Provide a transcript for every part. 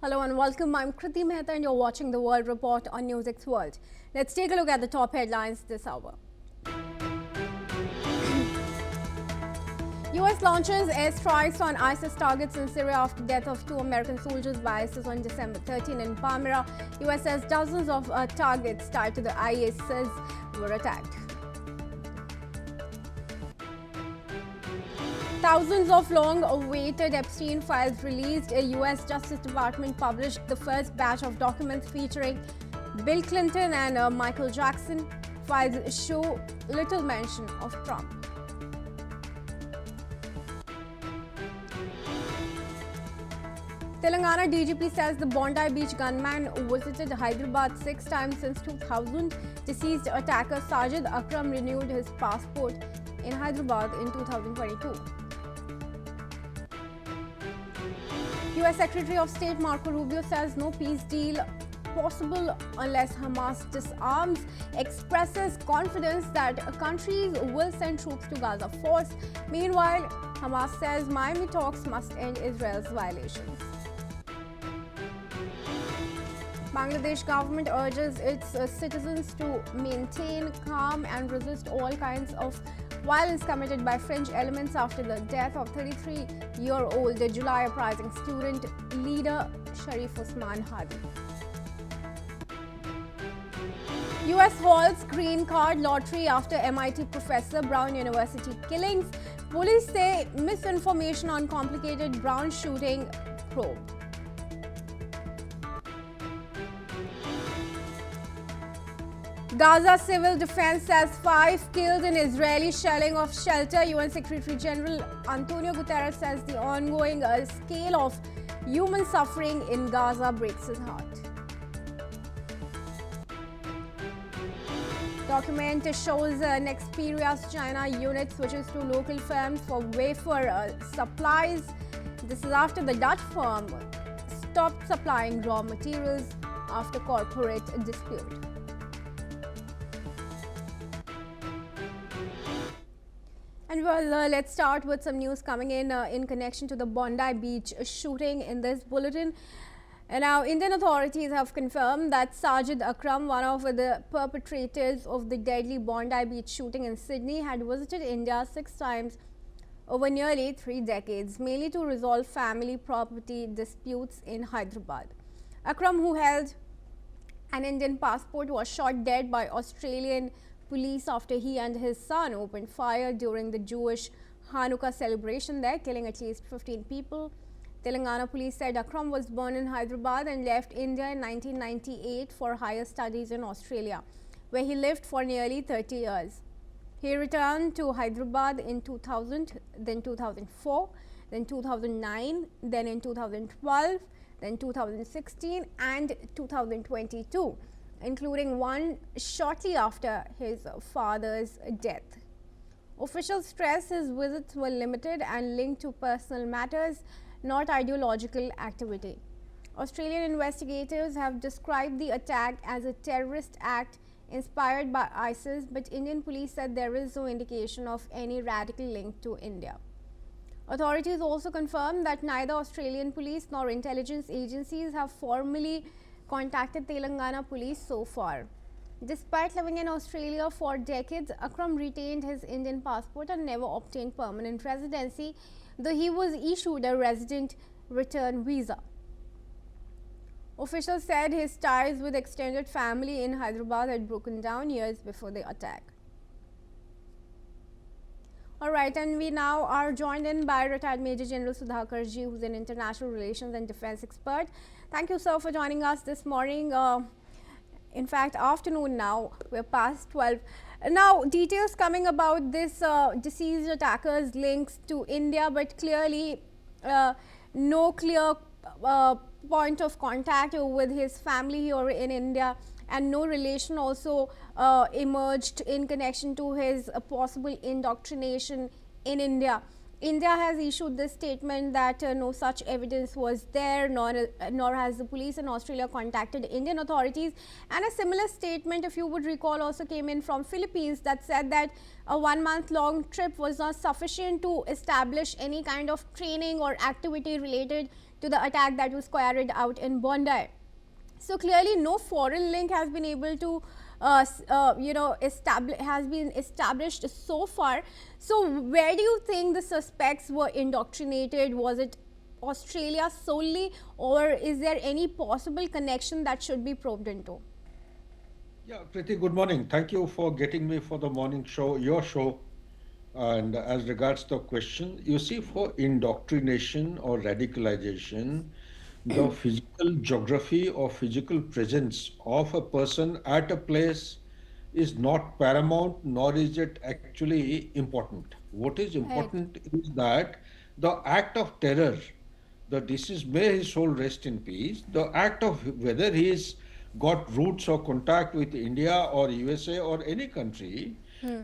Hello and welcome. I'm Kriti Mehta and you're watching the World Report on NewsX World. Let's take a look at the top headlines this hour. US launches airstrikes on ISIS targets in Syria after death of 2 American soldiers by ISIS on December 13 in Palmyra. US says dozens of targets tied to the ISIS were attacked. Thousands of long-awaited Epstein files released. A US Justice Department published the first batch of documents featuring Bill Clinton and Michael Jackson. Files show little mention of Trump. Telangana DGP says the Bondi Beach gunman visited Hyderabad 6 times since 2000. Deceased attacker Sajid Akram renewed his passport in Hyderabad in 2022. US Secretary of State Marco Rubio says no peace deal possible unless Hamas disarms, expresses confidence that countries will send troops to Gaza force. Meanwhile, Hamas says Miami talks must end Israel's violations. Bangladesh government urges its citizens to maintain calm and resist all kinds of violence committed by French elements after the death of 33-year-old July uprising student leader Sharif Usman Hadi. US halts green card lottery after MIT professor Brown University killings. Police say misinformation on complicated Brown shooting probe. Gaza Civil Defense says 5 killed in Israeli shelling of shelter. UN Secretary General Antonio Guterres says the ongoing scale of human suffering in Gaza breaks his heart. Document shows Nexperia's China unit switches to local firms for wafer supplies. This is after the Dutch firm stopped supplying raw materials after corporate dispute. And well, let's start with some news coming in connection to the Bondi Beach shooting in this bulletin. And now, Indian authorities have confirmed that Sajid Akram, one of the perpetrators of the deadly Bondi Beach shooting in Sydney, had visited India 6 times over nearly 3 decades, mainly to resolve family property disputes in Hyderabad. Akram, who held an Indian passport, was shot dead by Australian police after he and his son opened fire during the Jewish Hanukkah celebration there, killing at least 15 people. Telangana police said Akram was born in Hyderabad and left India in 1998 for higher studies in Australia, where he lived for nearly 30 years. He returned to Hyderabad in 2000, then 2004, then 2009, then in 2012, then 2016 and 2022. Including one shortly after his father's death. Officials stress his visits were limited and linked to personal matters, not ideological activity. Australian investigators have described the attack as a terrorist act inspired by ISIS, but Indian police said there is no indication of any radical link to India. Authorities also confirmed that neither Australian police nor intelligence agencies have formally contacted Telangana police so far. Despite living in Australia for decades, Akram retained his Indian passport and never obtained permanent residency, though he was issued a resident return visa. Officials said his ties with extended family in Hyderabad had broken down years before the attack. Alright, and we now are joined in by retired Major General Sudhakar Ji, who's an international relations and defense expert. Thank you, sir, for joining us this morning. In fact, afternoon now, we're past 12. Now, details coming about this deceased attacker's links to India, but clearly no clear point of contact with his family here in India, and no relation also emerged in connection to his possible indoctrination in India. India has issued this statement that no such evidence was there, nor has the police in Australia contacted Indian authorities. And a similar statement, if you would recall, also came in from Philippines that said that a 1 month long trip was not sufficient to establish any kind of training or activity related to the attack that was carried out in Bondi. So clearly, no foreign link has been able to, has been established so far. So where do you think the suspects were indoctrinated? Was it Australia solely, or is there any possible connection that should be probed into? Yeah, pretty good morning. Thank you for getting me for the morning show, your show. And as regards the question, you see, for indoctrination or radicalization, the physical geography or physical presence of a person at a place is not paramount, nor is it actually important. What is Right. important is that the act of terror, the deceased, may his soul rest in peace, the act of whether he's got roots or contact with India or USA or any country,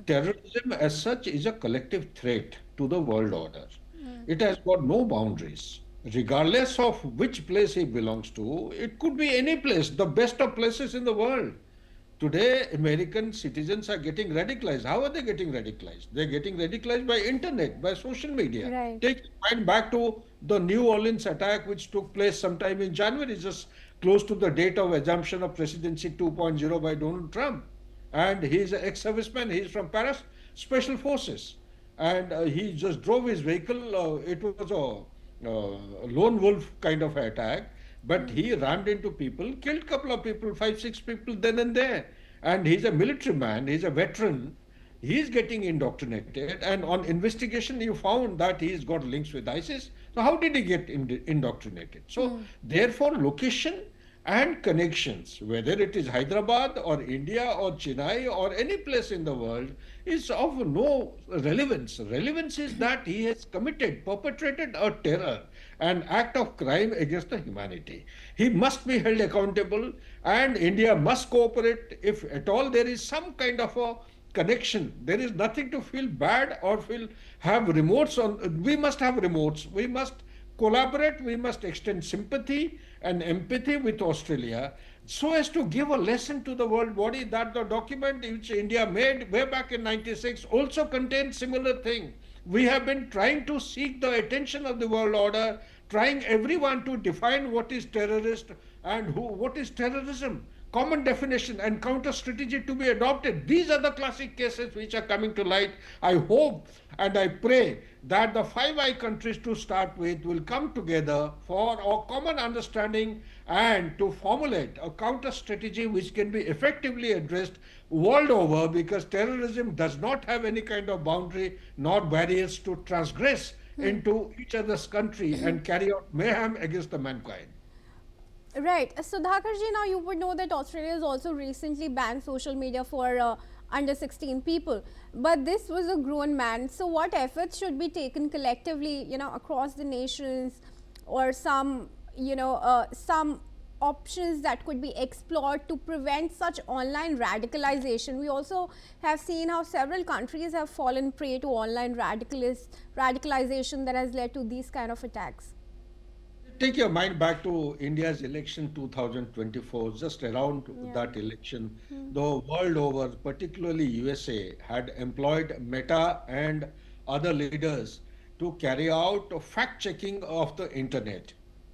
terrorism as such is a collective threat to the world order. It has got no boundaries. Regardless of which place he belongs to, it could be any place, the best of places in the world. Today, American citizens are getting radicalized. How are they getting radicalized? They're getting radicalized by internet, by social media. Right. Take your mind back to the New Orleans attack, which took place sometime in January, just close to the date of assumption of presidency 2.0 by Donald Trump. And he's an ex-serviceman. He's from Paris Special Forces, and he just drove his vehicle. It was a lone wolf kind of attack, but he rammed into people, killed couple of people, five, six people then and there. And he's a military man, he's a veteran. He's getting indoctrinated, and on investigation, you found that he's got links with ISIS. So, how did he get indoctrinated? So, therefore, location and connections, whether it is Hyderabad or India or Chennai or any place in the world, is of no relevance. Relevance is that he has committed, perpetrated a terror, an act of crime against the humanity. He must be held accountable, and India must cooperate if at all there is some kind of a connection. There is nothing to feel bad or feel have remorse on. We must have remorse. We must collaborate. We must extend sympathy and empathy with Australia so as to give a lesson to the world body that the document which India made way back in 96 also contains similar thing. We have been trying to seek the attention of the world order, trying everyone to define what is terrorist and what is terrorism, common definition and counter strategy to be adopted. These are the classic cases which are coming to light. I hope and I pray that the Five Eye countries to start with will come together for a common understanding and to formulate a counter strategy which can be effectively addressed world over, because terrorism does not have any kind of boundary nor barriers to transgress into each other's country and carry out mayhem against the mankind. Right. So, Dhakarji, now you would know that Australia has also recently banned social media for under 16 people. But this was a grown man. So, what efforts should be taken collectively, across the nations, or some options that could be explored to prevent such online radicalization? We also have seen how several countries have fallen prey to online radicalization that has led to these kind of attacks. Take your mind back to India's election 2024, just around Yeah. that election, the world over, particularly USA, had employed Meta and other leaders to carry out fact checking of the internet.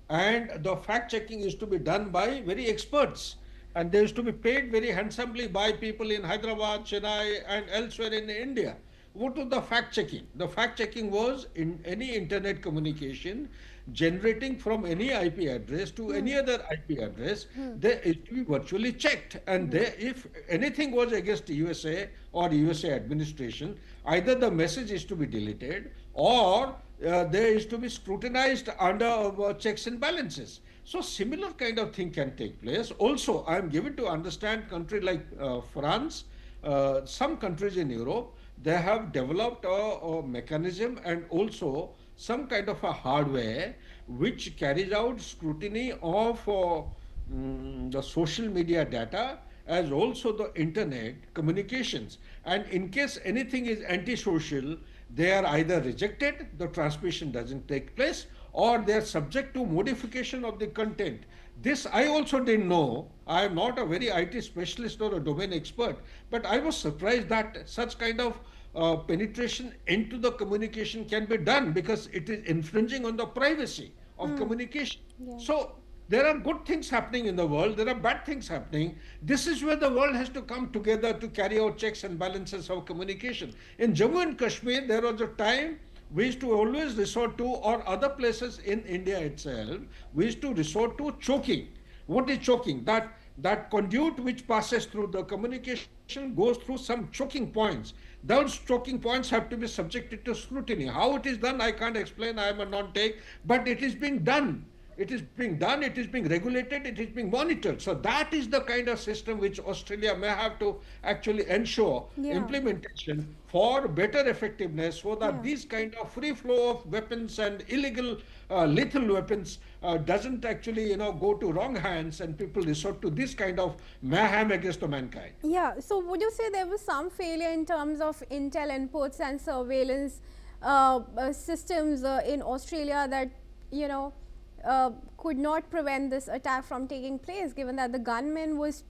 And the fact checking is to be done by very experts. And they used to be paid very handsomely by people in Hyderabad, Chennai, and elsewhere in India. What was the fact checking? The fact checking was in any internet communication generating from any IP address to any other IP address, they it to be virtually checked. And they, if anything was against USA or USA administration, either the message is to be deleted or there is to be scrutinized under checks and balances. So similar kind of thing can take place. Also, I am given to understand country like France, some countries in Europe, they have developed a mechanism and also some kind of a hardware which carries out scrutiny of the social media data as also the internet communications. And in case anything is antisocial, they are either rejected, the transmission doesn't take place, or they are subject to modification of the content. This I also didn't know. I am not a very IT specialist or a domain expert, but I was surprised that such kind of penetration into the communication can be done because it is infringing on the privacy of communication. Yeah. So there are good things happening in the world, there are bad things happening. This is where the world has to come together to carry out checks and balances of communication. In Jammu and Kashmir, there was a time we used to always resort to, or other places in India itself, we used to resort to choking. What is choking? That conduit which passes through the communication goes through some choking points. Those choking points have to be subjected to scrutiny. How it is done, I can't explain. I am a non-take, but it is being done. It is being done, it is being regulated, it is being monitored. So that is the kind of system which Australia may have to actually ensure implementation for better effectiveness, so that these kind of free flow of weapons and illegal lethal weapons doesn't actually go to wrong hands and people resort to this kind of mayhem against the mankind. Yeah, so would you say there was some failure in terms of intel inputs and surveillance systems in Australia that, could not prevent this attack from taking place, given that the gunman was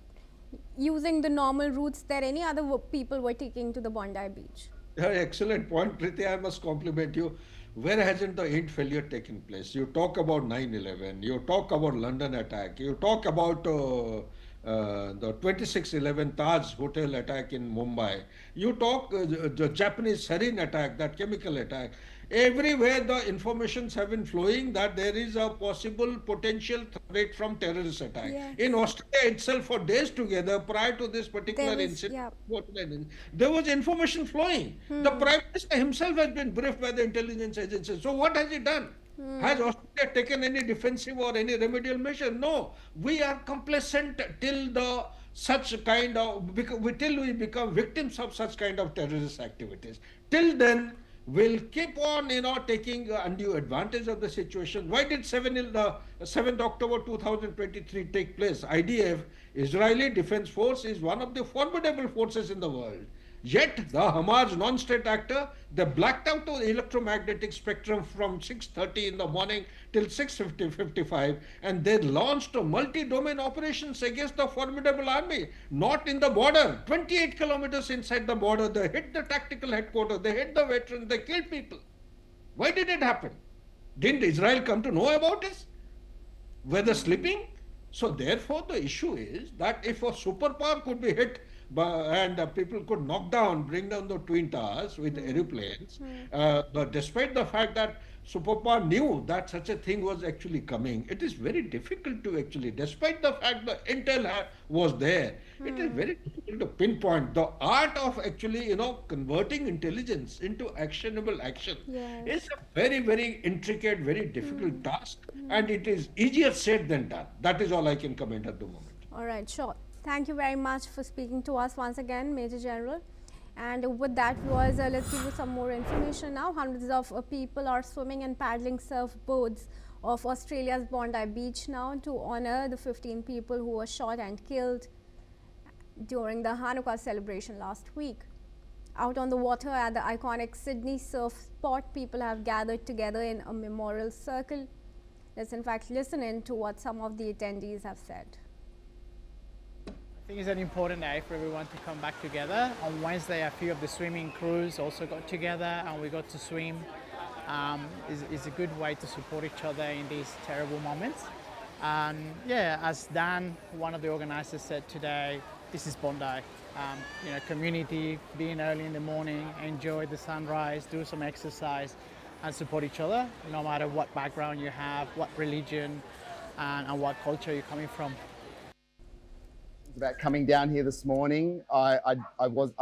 using the normal routes that any other people were taking to the Bondi beach? Excellent point, Priti. I must compliment you. Where hasn't the aid failure taken place? You talk about 9/11, you talk about London attack, you talk about the 26/11 Taj hotel attack in Mumbai, you talk the Japanese sarin attack, that chemical attack. Everywhere the informations have been flowing that there is a possible potential threat from terrorist attack. Yes. In Australia itself, for days together, prior to this particular incident, there was information flowing. The Prime Minister himself has been briefed by the intelligence agencies. So what has he done? Has Australia taken any defensive or any remedial measure? No. We are complacent till till we become victims of such kind of terrorist activities. Till then, will keep on, taking undue advantage of the situation. Why did 7th October 2023 take place? IDF, Israeli Defense Force, is one of the formidable forces in the world. Yet the Hamas non-state actor, they blacked out the electromagnetic spectrum from 6:30 in the morning till 6:55, and they launched multi-domain operations against the formidable army, not in the border, 28 kilometers inside the border. They hit the tactical headquarters, they hit the veterans, they killed people. Why did it happen? Didn't Israel come to know about this? Were they sleeping? So therefore the issue is that if a superpower could be hit and people could bring down the Twin Towers with aeroplanes, but despite the fact that superpower knew that such a thing was actually coming, it is very difficult to actually, despite the fact the intel was there, it is very difficult to pinpoint. The art of actually, converting intelligence into actionable action is a very, very intricate, very difficult task, and it is easier said than done. That is all I can comment at the moment. All right, sure. Thank you very much for speaking to us once again, Major General. And with that, viewers, let's give you some more information now. Hundreds of people are swimming and paddling surfboards of Australia's Bondi Beach now to honor the 15 people who were shot and killed during the Hanukkah celebration last week. Out on the water at the iconic Sydney surf spot, people have gathered together in a memorial circle. Let's in fact listen in to what some of the attendees have said. I think it's an important day for everyone to come back together. On Wednesday, a few of the swimming crews also got together and we got to swim. It's a good way to support each other in these terrible moments. And yeah, as Dan, one of the organizers, said today, this is Bondi. Community, being early in the morning, enjoy the sunrise, do some exercise and support each other, no matter what background you have, what religion and what culture you're coming from. About coming down here this morning, I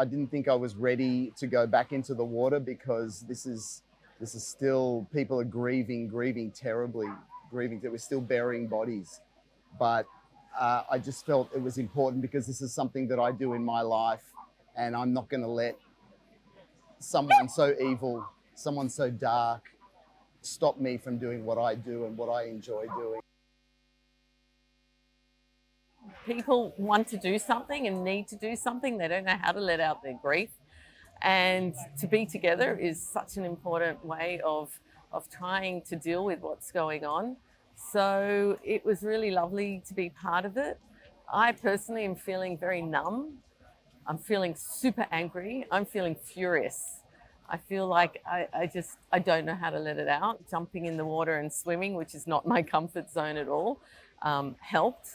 didn't think I was ready to go back into the water because this is still, people are grieving terribly, grieving that we're still burying bodies. But I just felt it was important because this is something that I do in my life, and I'm not going to let someone so evil, someone so dark, stop me from doing what I do and what I enjoy doing. people want to do something and need to do something. They don't know how to let out their grief. And to be together is such an important way of trying to deal with what's going on. So it was really lovely to be part of it. I personally am feeling very numb. I'm feeling super angry. I'm feeling furious. I feel like I don't know how to let it out. Jumping in the water and swimming, which is not my comfort zone at all, helped.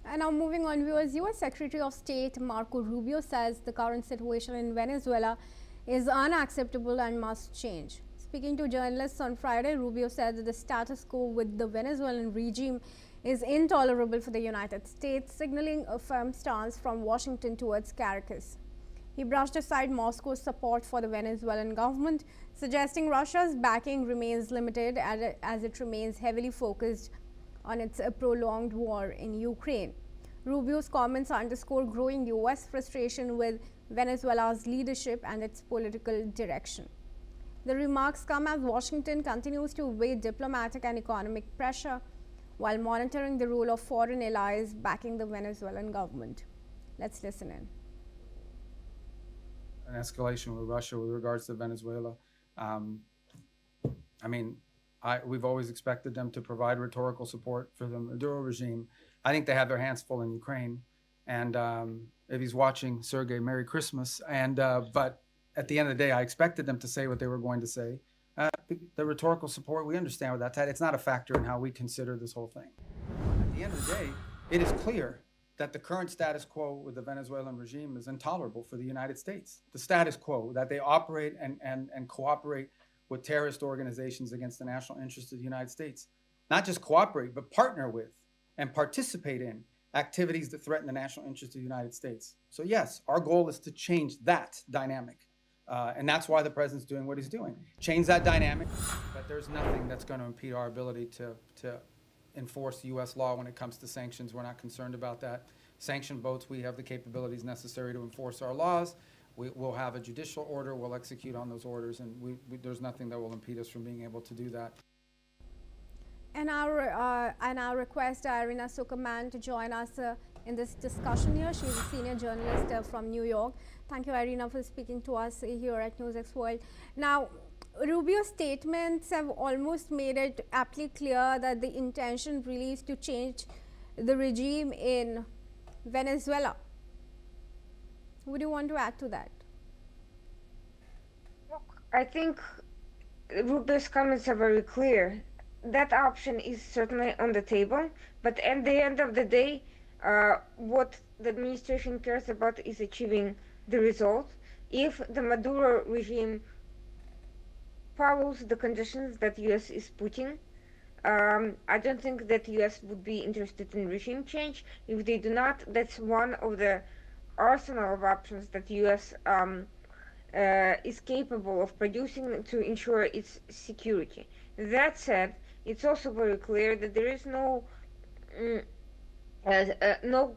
And now moving on, viewers, US Secretary of State Marco Rubio says the current situation in Venezuela is unacceptable and must change. Speaking to journalists on Friday, Rubio said that the status quo with the Venezuelan regime is intolerable for the United States, signaling a firm stance from Washington towards Caracas. He brushed aside Moscow's support for the Venezuelan government, suggesting Russia's backing remains limited as it remains heavily focused on its prolonged war in Ukraine. Rubio's comments underscore growing US frustration with Venezuela's leadership and its political direction. The remarks come as Washington continues to weigh diplomatic and economic pressure while monitoring the role of foreign allies backing the Venezuelan government. Let's listen in. An escalation with Russia with regards to Venezuela. We've always expected them to provide rhetorical support for the Maduro regime. I think they have their hands full in Ukraine. And if he's watching, Sergey, Merry Christmas. But at the end of the day, I expected them to say what they were going to say. The rhetorical support, we understand what that's at. It's not a factor in how we consider this whole thing. At the end of the day, it is clear that the current status quo with the Venezuelan regime is intolerable for the United States. The status quo, that they operate and cooperate with terrorist organizations against the national interests of the United States. Not just cooperate, but partner with and participate in activities that threaten the national interests of the United States. So yes, our goal is to change that dynamic. And that's why the president's doing what he's doing. Change that dynamic, but there's nothing that's going to impede our ability to enforce U.S. law when it comes to sanctions. We're not concerned about that. Sanction boats, we have the capabilities necessary to enforce our laws. We'll have a judicial order, we'll execute on those orders, and there's nothing that will impede us from being able to do that. And our request Irina Sukaman to join us in this discussion here. She's a senior journalist from New York. Thank you, Irina, for speaking to us here at NewsX World. Now, Rubio's statements have almost made it aptly clear that the intention really is to change the regime in Venezuela. Would you want to add to that? Look, I think Rubio's comments are very clear. That option is certainly on the table, but at the end of the day, what the administration cares about is achieving the result. If the Maduro regime follows the conditions that US is putting, I don't think that US would be interested in regime change. If they do not, that's one of the arsenal of options that US is capable of producing to ensure its security. That said, it's also very clear that there is no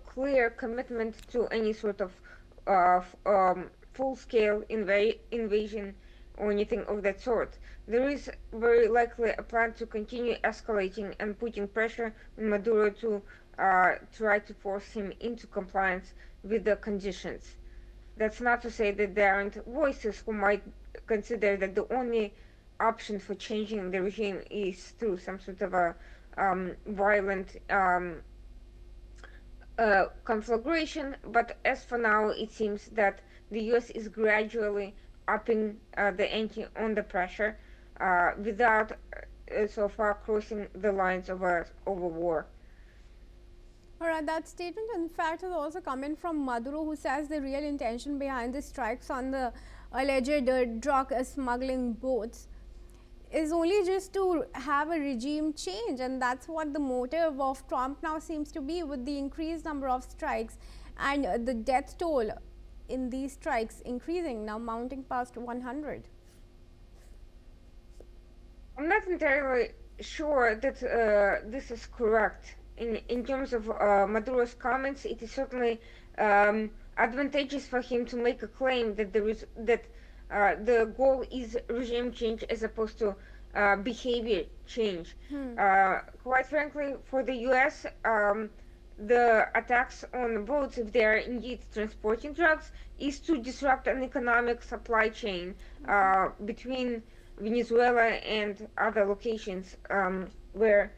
clear commitment to any sort of full-scale invasion or anything of that sort. There is very likely a plan to continue escalating and putting pressure on Maduro to try to force him into compliance with the conditions. That's not to say that there aren't voices who might consider that the only option for changing the regime is through some sort of a violent conflagration, but as for now, it seems that the US is gradually upping the ante on the pressure without so far crossing the lines of a war. All right, that statement in fact is also coming from Maduro, who says the real intention behind the strikes on the alleged drug smuggling boats is only just to have a regime change, and that's what the motive of Trump now seems to be, with the increased number of strikes and the death toll in these strikes increasing, now mounting past 100. I'm not entirely sure that this is correct. In terms of Maduro's comments, it is certainly advantageous for him to make a claim that the goal is regime change as opposed to behavior change. Quite frankly, for the US, the attacks on boats, if they are indeed transporting drugs, is to disrupt an economic supply chain between Venezuela and other locations um, where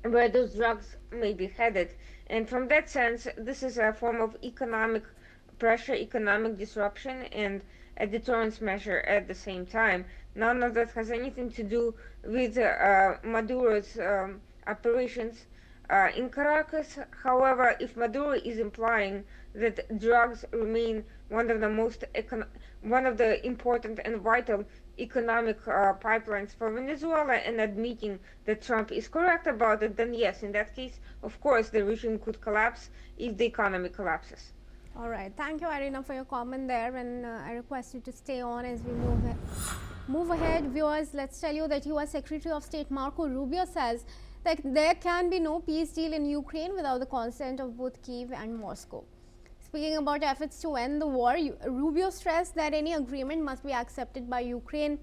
those drugs may be headed. And from that sense, this is a form of economic pressure, economic disruption, and a deterrence measure at the same time. None of that has anything to do with Maduro's operations in Caracas. However, if Maduro is implying that drugs remain one of the important and vital economic pipelines for Venezuela, and admitting that Trump is correct about it, then yes, in that case, of course, the regime could collapse if the economy collapses. All right. Thank you, Irina, for your comment there. And I request you to stay on as we move ahead. Viewers, let's tell you that US Secretary of State Marco Rubio says that there can be no peace deal in Ukraine without the consent of both Kyiv and Moscow. Speaking about efforts to end the war, Rubio stressed that any agreement must be accepted by Ukraine,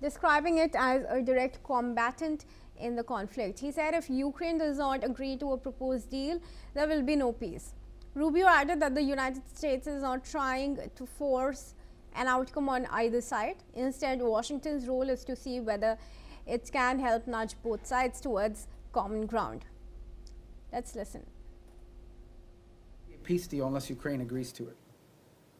describing it as a direct combatant in the conflict. He said if Ukraine does not agree to a proposed deal, there will be no peace. Rubio added that the United States is not trying to force an outcome on either side. Instead, Washington's role is to see whether it can help nudge both sides towards common ground. Let's listen. Peace deal unless Ukraine agrees to it.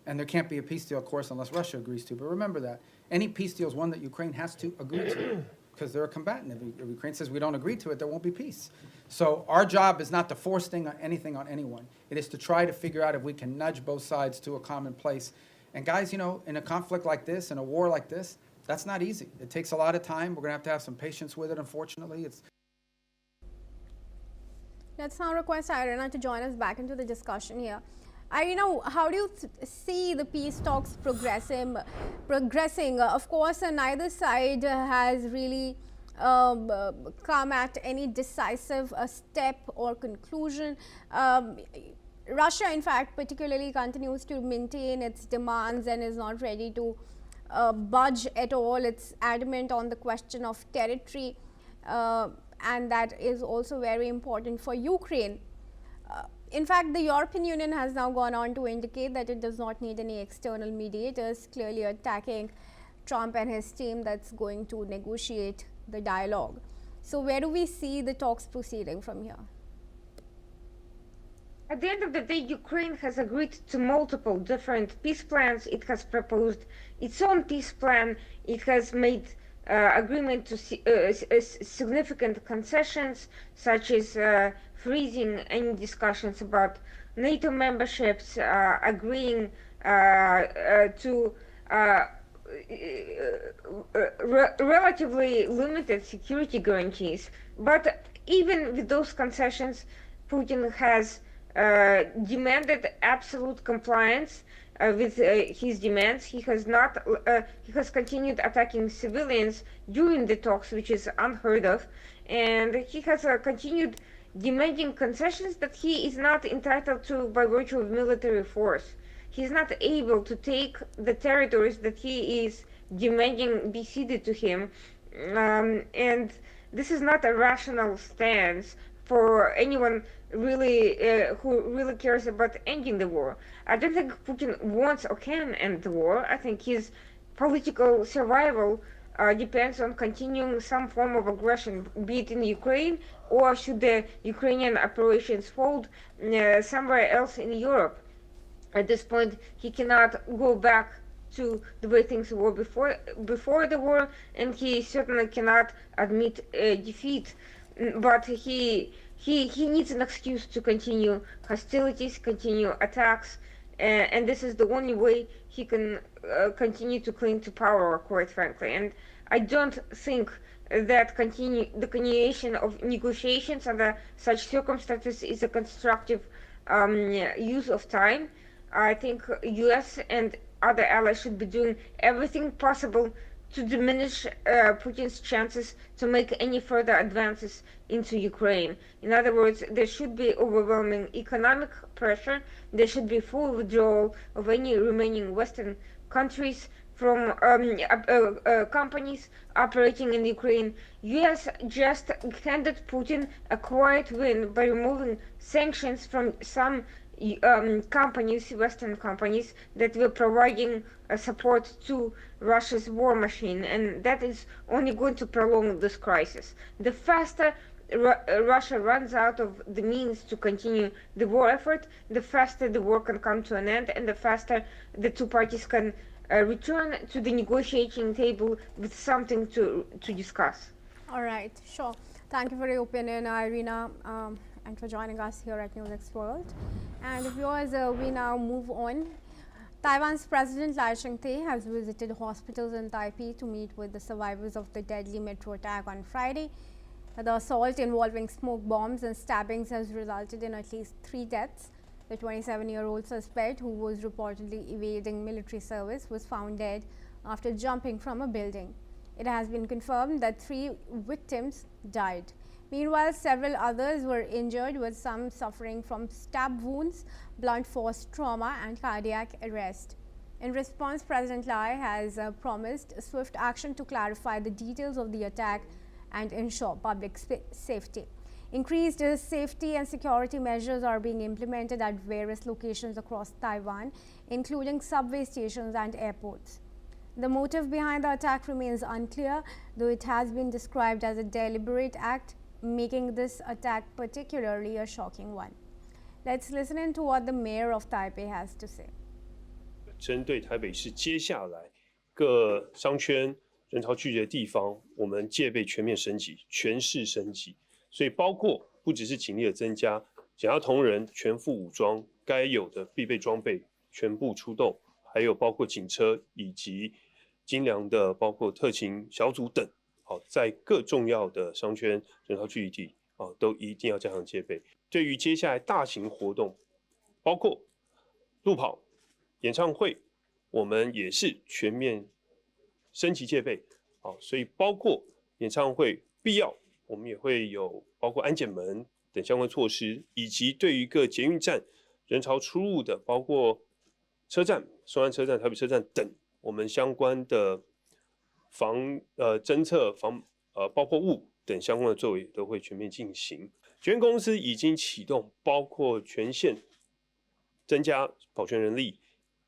And there can't be a peace deal, of course, unless Russia agrees to it. But remember that. Any peace deal is one that Ukraine has to agree to because they're a combatant. If Ukraine says we don't agree to it, there won't be peace. So our job is not to force anything on anyone. It is to try to figure out if we can nudge both sides to a common place. And guys, you know, in a conflict like this, in a war like this, that's not easy. It takes a lot of time. We're going to have some patience with it, unfortunately. Let's now request Irina to join us back into the discussion here. Irina, how do you see the peace talks progressing? Of course, neither side has really come at any decisive step or conclusion. Russia, in fact, particularly continues to maintain its demands and is not ready to budge at all. It's adamant on the question of territory. And that is also very important for Ukraine. In fact, the European Union has now gone on to indicate that it does not need any external mediators, clearly attacking Trump and his team that's going to negotiate the dialogue. So where do we see the talks proceeding from here? At the end of the day, Ukraine has agreed to multiple different peace plans. It has proposed its own peace plan. It has made agreement to significant concessions, such as freezing any discussions about NATO memberships, agreeing to relatively limited security guarantees. But even with those concessions, Putin has demanded absolute compliance with his demands. He has not. He has continued attacking civilians during the talks, which is unheard of, and he has continued demanding concessions that he is not entitled to by virtue of military force. He is not able to take the territories that he is demanding be ceded to him, and this is not a rational stance for anyone really who really cares about ending the war. I don't think Putin wants or can end the war. I think his political survival depends on continuing some form of aggression, be it in Ukraine or should the Ukrainian operations fold somewhere else in Europe. At this point, he cannot go back to the way things were before the war, and he certainly cannot admit defeat. But he needs an excuse to continue hostilities, continue attacks, and this is the only way he can continue to cling to power, quite frankly. And I don't think that the continuation of negotiations under such circumstances is a constructive use of time. I think US and other allies should be doing everything possible to diminish Putin's chances to make any further advances into Ukraine. In other words, there should be overwhelming economic pressure, there should be full withdrawal of any remaining Western countries from companies operating in Ukraine. US just handed Putin a quiet win by removing sanctions from some companies, Western companies, that were providing support to Russia's war machine, and that is only going to prolong this crisis. The faster Russia runs out of the means to continue the war effort, the faster the war can come to an end, and the faster the two parties can return to the negotiating table with something to discuss. All right, sure. Thank you for your opinion, Irina, and for joining us here at NewsX World. And viewers, we now move on. Taiwan's President Lai Ching-te has visited hospitals in Taipei to meet with the survivors of the deadly metro attack on Friday. The assault involving smoke bombs and stabbings has resulted in at least 3 deaths. The 27-year-old suspect, who was reportedly evading military service, was found dead after jumping from a building. It has been confirmed that 3 victims died. Meanwhile, several others were injured, with some suffering from stab wounds, blunt force trauma and cardiac arrest. In response, President Lai has promised swift action to clarify the details of the attack and ensure public safety. Increased safety and security measures are being implemented at various locations across Taiwan, including subway stations and airports. The motive behind the attack remains unclear, though it has been described as a deliberate act, making this attack particularly a shocking one. Let's listen in to what the mayor of Taipei has to say. 针对台北市接下来各商圈人潮聚集的地方，我们戒备全面升级，全市升级。所以包括不只是警力的增加，检察同仁全副武装，该有的必备装备全部出动，还有包括警车以及精良的包括特勤小组等，在各重要的商圈人潮聚集地都一定要加强戒备。对于接下来大型活动，包括路跑、演唱会，我们也是全面升级戒备。所以包括演唱会必要，我们也会有包括安检门等相关措施，以及对于各捷运站人潮出入的，包括车站、松山车站、台北车站等，我们相关的侦测爆破物等相关的作为都会全面进行。捷运公司已经启动，包括全线增加保全人力，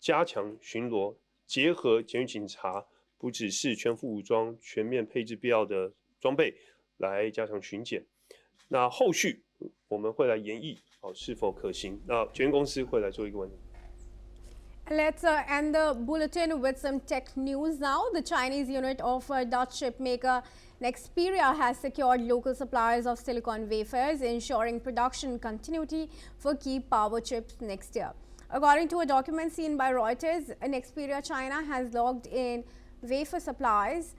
加强巡逻，结合捷运警察，不只是全副武装，全面配置必要的装备来加强巡检。那后续我们会来研议是否可行。那捷运公司会来做一个问题。Let's end the bulletin with some tech news now. The Chinese unit of Dutch chipmaker Nexperia has secured local suppliers of silicon wafers, ensuring production continuity for key power chips next year. According to a document seen by Reuters, Nexperia China has logged in wafer supplies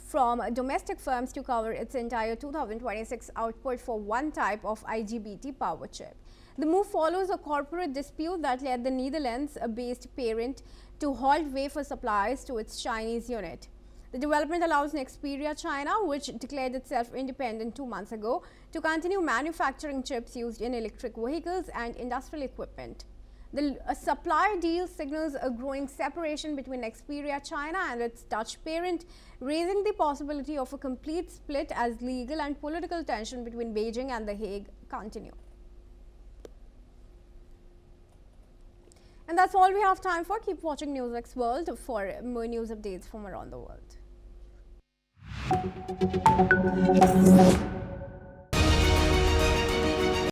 from domestic firms to cover its entire 2026 output for one type of IGBT power chip. The move follows a corporate dispute that led the Netherlands-based parent to halt wafer supplies to its Chinese unit. The development allows Nexperia China, which declared itself independent 2 months ago, to continue manufacturing chips used in electric vehicles and industrial equipment. The supply deal signals a growing separation between Nexperia China and its Dutch parent, raising the possibility of a complete split as legal and political tension between Beijing and The Hague continue. And that's all we have time for. Keep watching NewsX World for more news updates from around the world.